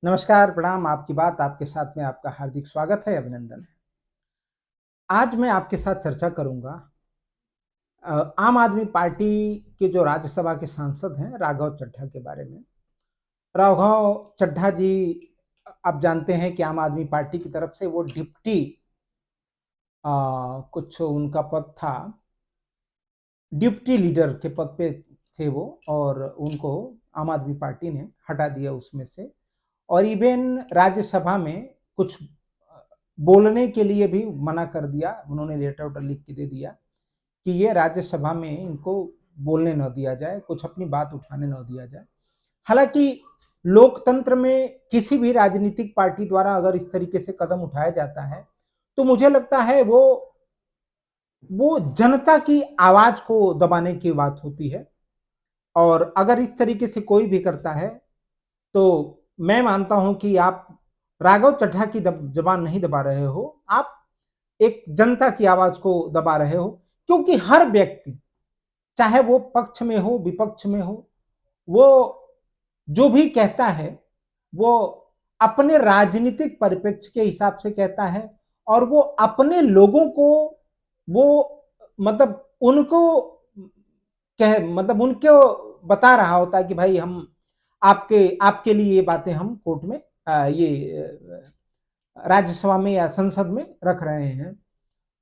नमस्कार, प्रणाम, आपकी बात आपके साथ में आपका हार्दिक स्वागत है, अभिनंदन है। आज मैं आपके साथ चर्चा करूँगा आम आदमी पार्टी के जो राज्यसभा के सांसद हैं, राघव चड्ढा के बारे में। राघव चड्ढा जी आप जानते हैं कि आम आदमी पार्टी की तरफ से वो डिप्टी कुछ उनका पद था, डिप्टी लीडर के पद पे थे वो और उनको आम आदमी पार्टी ने हटा दिया उसमें से। और इवन राज्यसभा में कुछ बोलने के लिए भी मना कर दिया। उन्होंने लेटर वेटर लिख के दे दिया कि ये राज्यसभा में इनको बोलने न दिया जाए, कुछ अपनी बात उठाने न दिया जाए। हालांकि लोकतंत्र में किसी भी राजनीतिक पार्टी द्वारा अगर इस तरीके से कदम उठाया जाता है तो मुझे लगता है वो जनता की आवाज को दबाने की बात होती है। और अगर इस तरीके से कोई भी करता है तो मैं मानता हूं कि आप राघव चड्ढा की जबान नहीं दबा रहे हो, आप एक जनता की आवाज को दबा रहे हो। क्योंकि हर व्यक्ति, चाहे वो पक्ष में हो विपक्ष में हो, वो जो भी कहता है वो अपने राजनीतिक परिप्रेक्ष्य के हिसाब से कहता है। और वो अपने लोगों को वो मतलब उनको कह मतलब उनको बता रहा होता है कि भाई हम आपके आपके लिए ये बातें हम कोर्ट में ये राज्यसभा में या संसद में रख रहे हैं।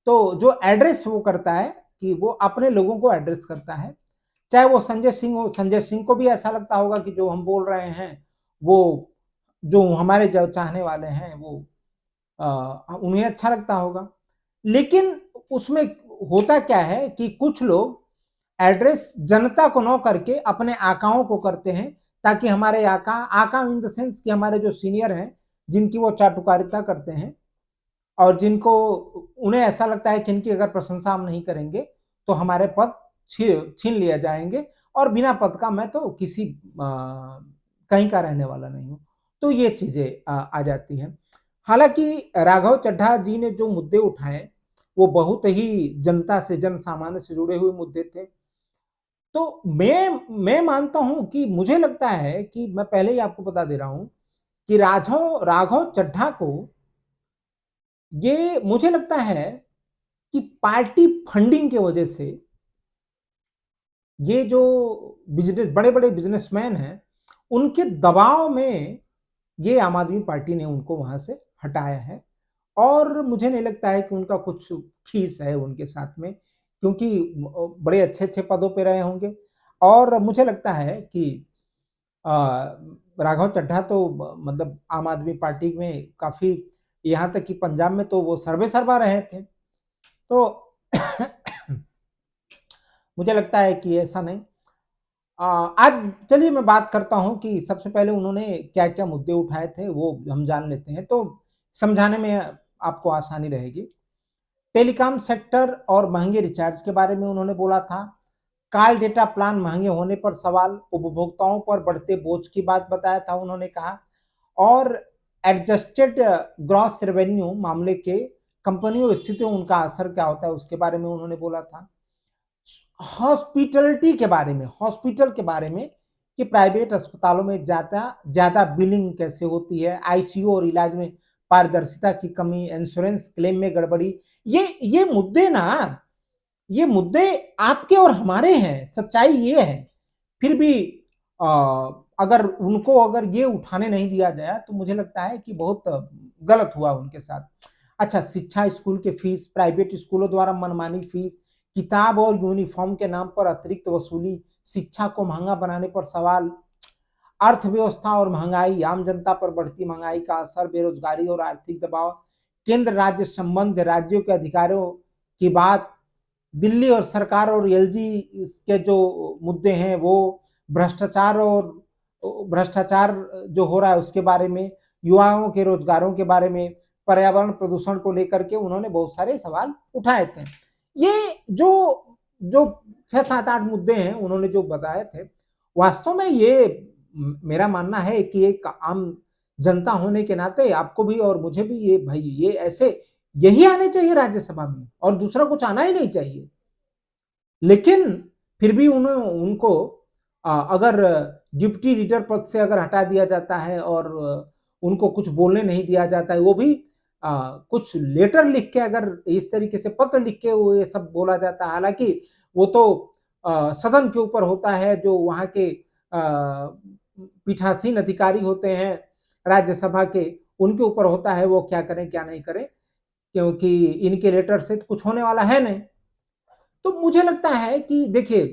तो जो एड्रेस वो करता है कि वो अपने लोगों को एड्रेस करता है। चाहे वो संजय सिंह हो, संजय सिंह को भी ऐसा लगता होगा कि जो हम बोल रहे हैं वो जो हमारे जो चाहने वाले हैं वो उन्हें अच्छा लगता होगा। लेकिन उसमें होता क्या है कि कुछ लोग एड्रेस जनता को न करके अपने आकाओं को करते हैं, ताकि हमारे आका आका इन द सेंस कि हमारे जो सीनियर हैं जिनकी वो चाटुकारिता करते हैं और जिनको उन्हें ऐसा लगता है कि इनकी अगर प्रशंसा हम नहीं करेंगे तो हमारे पद छीन लिया जाएंगे और बिना पद का मैं तो किसी कहीं का रहने वाला नहीं हूं। तो ये चीजें आ जाती हैं। हालांकि राघव चड्ढा जी ने जो मुद्दे उठाए वो बहुत ही जनता से, जन सामान्य से जुड़े हुए मुद्दे थे। तो मैं मानता हूं कि मुझे लगता है कि मैं पहले ही आपको बता दे रहा हूं कि राघव राघव चड्ढा को ये मुझे लगता है कि पार्टी फंडिंग की वजह से ये जो बिजनेस बड़े बड़े बिजनेसमैन हैं उनके दबाव में ये आम आदमी पार्टी ने उनको वहां से हटाया है। और मुझे नहीं लगता है कि उनका कुछ खीस है उनके साथ में, क्योंकि बड़े अच्छे अच्छे पदों पे रहे होंगे। और मुझे लगता है कि राघव चड्ढा तो मतलब आम आदमी पार्टी में काफी, यहाँ तक कि पंजाब में तो वो सर्वे सर्वा रहे थे। तो मुझे लगता है कि ऐसा नहीं। आज चलिए मैं बात करता हूं कि सबसे पहले उन्होंने क्या क्या मुद्दे उठाए थे वो हम जान लेते हैं, तो समझाने में आपको आसानी रहेगी। टेलीकॉम सेक्टर और महंगे रिचार्ज के बारे में उन्होंने बोला था। कॉल डेटा प्लान महंगे होने पर सवाल, उपभोक्ताओं पर बढ़ते बोझ की बात बताया था उन्होंने कहा। और एडजस्टेड ग्रॉस रेवेन्यू मामले के कंपनियों स्थितियों उनका असर क्या होता है उसके बारे में उन्होंने बोला था। हॉस्पिटलिटी के बारे में, हॉस्पिटल के बारे में कि प्राइवेट अस्पतालों में ज्यादा ज्यादा बिलिंग कैसे होती है, आईसीयू और इलाज में पारदर्शिता की कमी, इंश्योरेंस क्लेम में गड़बड़ी। ये मुद्दे ना, ये मुद्दे आपके और हमारे हैं, सच्चाई ये है। फिर भी आ, अगर ये उठाने नहीं दिया गया तो मुझे लगता है कि बहुत गलत हुआ उनके साथ। अच्छा, शिक्षा स्कूल के फीस, प्राइवेट स्कूलों द्वारा मनमानी फीस, किताब और यूनिफॉर्म के नाम पर अतिरिक्त वसूली, शिक्षा को महंगा बनाने पर सवाल, अर्थव्यवस्था और महंगाई, आम जनता पर बढ़ती महंगाई का असर, बेरोजगारी और आर्थिक दबाव, केंद्र राज्य संबंध, राज्यों के अधिकारों की बात, दिल्ली और सरकार और एलजी के जो मुद्दे हैं वो, भ्रष्टाचार और भ्रष्टाचार जो हो रहा है उसके बारे में, युवाओं के रोजगारों के बारे में, पर्यावरण प्रदूषण को लेकर के उन्होंने बहुत सारे सवाल उठाए थे। ये जो जो 6 7 8 मुद्दे हैं उन्होंने जो बताए थे, वास्तव में ये मेरा मानना है कि एक आम जनता होने के नाते आपको भी और मुझे भी ये भाई ये ऐसे यही आने चाहिए राज्यसभा में और दूसरा कुछ आना ही नहीं चाहिए। लेकिन फिर भी उनको अगर डिप्टी लीडर पद से अगर हटा दिया जाता है और उनको कुछ बोलने नहीं दिया जाता है, वो भी कुछ लेटर लिख के, अगर इस तरीके से पत्र लिख के वो ये सब बोला जाता है। हालांकि वो तो सदन के ऊपर होता है, जो वहां के पीठासीन अधिकारी होते हैं राज्यसभा के, उनके ऊपर होता है वो क्या करें क्या नहीं करें, क्योंकि इनके लेटर से तो कुछ होने वाला है नहीं। तो मुझे लगता है कि देखिए,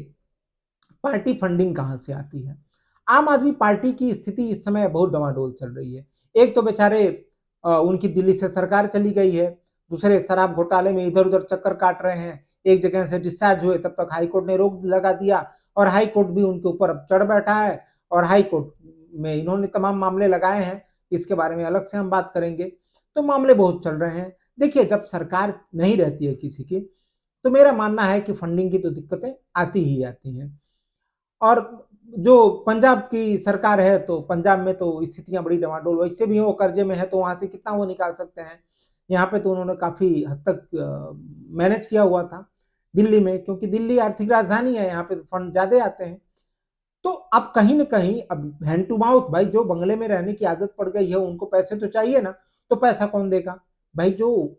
पार्टी फंडिंग कहां से आती है। आम आदमी पार्टी की स्थिति इस समय बहुत डवाडोल चल रही है। एक तो बेचारे उनकी दिल्ली से सरकार चली गई है, दूसरे शराब घोटाले में इधर उधर चक्कर काट रहे हैं, एक जगह से डिस्चार्ज हुए तब तक हाईकोर्ट ने रोक लगा दिया, और हाईकोर्ट भी उनके ऊपर अब चढ़ बैठा है, और हाईकोर्ट में इन्होंने तमाम मामले लगाए हैं, इसके बारे में अलग से हम बात करेंगे। तो मामले बहुत चल रहे हैं। देखिए, जब सरकार नहीं रहती है किसी की, तो मेरा मानना है कि फंडिंग की तो दिक्कतें आती ही आती हैं। और जो पंजाब की सरकार है, तो पंजाब में तो स्थितियां बड़ी डवाडोल, वैसे भी वो कर्जे में है, तो वहां से कितना वो निकाल सकते हैं। यहाँ पे तो उन्होंने काफी हद तक मैनेज किया हुआ था दिल्ली में, क्योंकि दिल्ली आर्थिक राजधानी है, यहाँ पे फंड ज्यादा आते हैं। तो अब कहीं ना कहीं, अब हैंड टू माउथ, भाई जो बंगले में रहने की आदत पड़ गई है उनको पैसे तो चाहिए ना, तो पैसा कौन देगा भाई। जो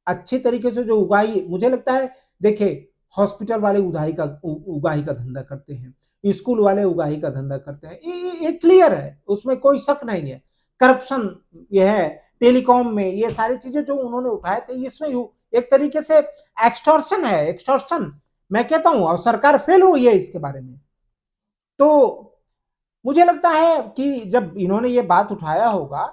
अच्छे तरीके से जो उगाई, मुझे लगता है, देखिए, हॉस्पिटल वाले उगाही का धंधा करते हैं, स्कूल वाले उगाही का धंधा करते हैं, ये क्लियर है, उसमें कोई शक नहीं है। करप्शन ये है, टेलीकॉम में ये सारी चीजें जो उन्होंने उठाए थे, इसमें एक तरीके से एक्सटॉर्शन है, एक्सटॉर्शन मैं कहता हूं, और सरकार फेल हुई है इसके बारे में। तो मुझे लगता है कि जब इन्होंने ये बात उठाया होगा,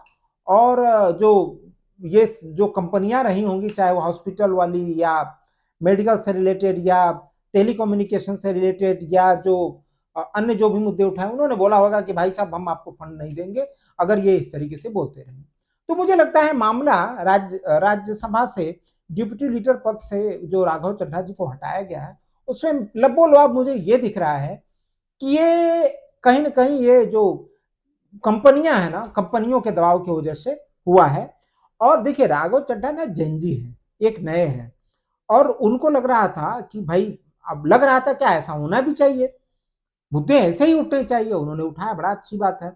और जो ये जो कंपनियां रही होंगी, चाहे वो हॉस्पिटल वाली, या मेडिकल से रिलेटेड, या टेलीकम्युनिकेशन से रिलेटेड, या जो अन्य जो भी मुद्दे उठाए, उन्होंने बोला होगा कि भाई साहब, हम आपको फंड नहीं देंगे अगर ये इस तरीके से बोलते रहे। तो मुझे लगता है मामला राज्यसभा से डिप्टी लीडर पद से जो राघव चड्ढा जी को हटाया गया है, उसमें लबोलबाब मुझे ये दिख रहा है कि ये कहीं ना कहीं ये जो कंपनियां है ना, कंपनियों के दबाव की वजह से हुआ है। और देखिए, राघव चड्ढा ना जेनजी है, एक नए हैं, और उनको लग रहा था कि भाई, अब लग रहा था क्या, ऐसा होना भी चाहिए, मुद्दे ऐसे ही उठने चाहिए, उन्होंने उठाया, बड़ा अच्छी बात है।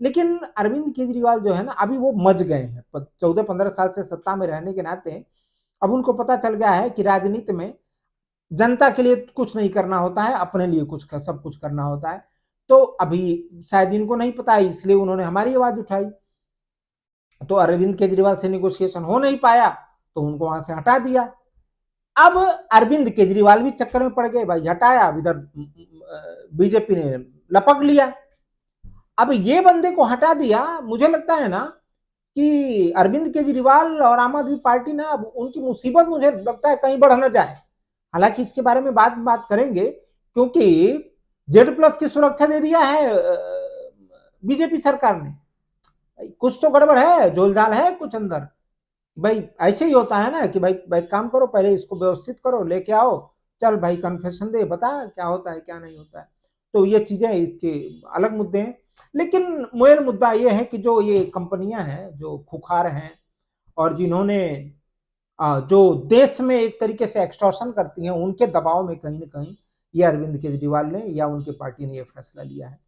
लेकिन अरविंद केजरीवाल जो है ना, अभी वो मज गए हैं 14-15 साल से सत्ता में रहने के नाते। अब उनको पता चल गया है कि राजनीति में जनता के लिए कुछ नहीं करना होता है, अपने लिए सब कुछ करना होता है। तो अभी शायद इनको नहीं पता है, इसलिए उन्होंने हमारी आवाज उठाई। तो अरविंद केजरीवाल से निगोशिएशन हो नहीं पाया, तो उनको वहां से हटा दिया। अब अरविंद केजरीवाल भी चक्कर में पड़ गए, भाई हटाया, इधर बीजेपी ने लपक लिया। अब ये बंदे को हटा दिया, मुझे लगता है ना कि अरविंद केजरीवाल और आम आदमी पार्टी ना, अब उनकी मुसीबत मुझे लगता है कहीं बढ़ न जाए। हालांकि इसके बारे में बात करेंगे, क्योंकि Z+ की सुरक्षा दे दिया है बीजेपी सरकार ने। कुछ तो गड़बड़ है, झोलझाल है कुछ अंदर। भाई ऐसे ही होता है ना कि भाई भाई काम करो, पहले इसको व्यवस्थित करो, लेके आओ, चल भाई कन्फेशन दे, बता क्या होता है क्या नहीं होता है। तो ये चीजें इसके अलग मुद्दे हैं। लेकिन मेन मुद्दा ये है कि जो ये कंपनियां हैं जो खुखार हैं, और जिन्होंने जो देश में एक तरीके से एक्सटॉर्शन करती हैं, उनके दबाव में कहीं ना कहीं ये अरविंद केजरीवाल ने या उनके पार्टी ने यह फैसला लिया है।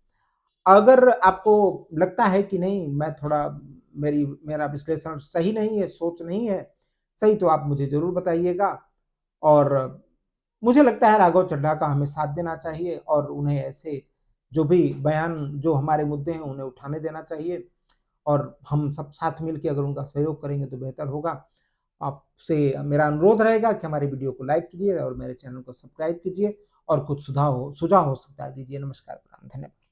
अगर आपको लगता है कि नहीं, मैं थोड़ा, मेरा विश्लेषण सही नहीं है, सोच नहीं है सही, तो आप मुझे जरूर बताइएगा। और मुझे लगता है राघव चड्ढा का हमें साथ देना चाहिए, और उन्हें ऐसे जो भी बयान, जो हमारे मुद्दे हैं, उन्हें उठाने देना चाहिए। और हम सब साथ मिलकर अगर उनका सहयोग करेंगे तो बेहतर होगा। आपसे मेरा अनुरोध रहेगा कि हमारे वीडियो को लाइक कीजिए और मेरे चैनल को सब्सक्राइब कीजिए, और कुछ सुझाव हो सकता है दीजिए। नमस्कार, प्रणाम, धन्यवाद।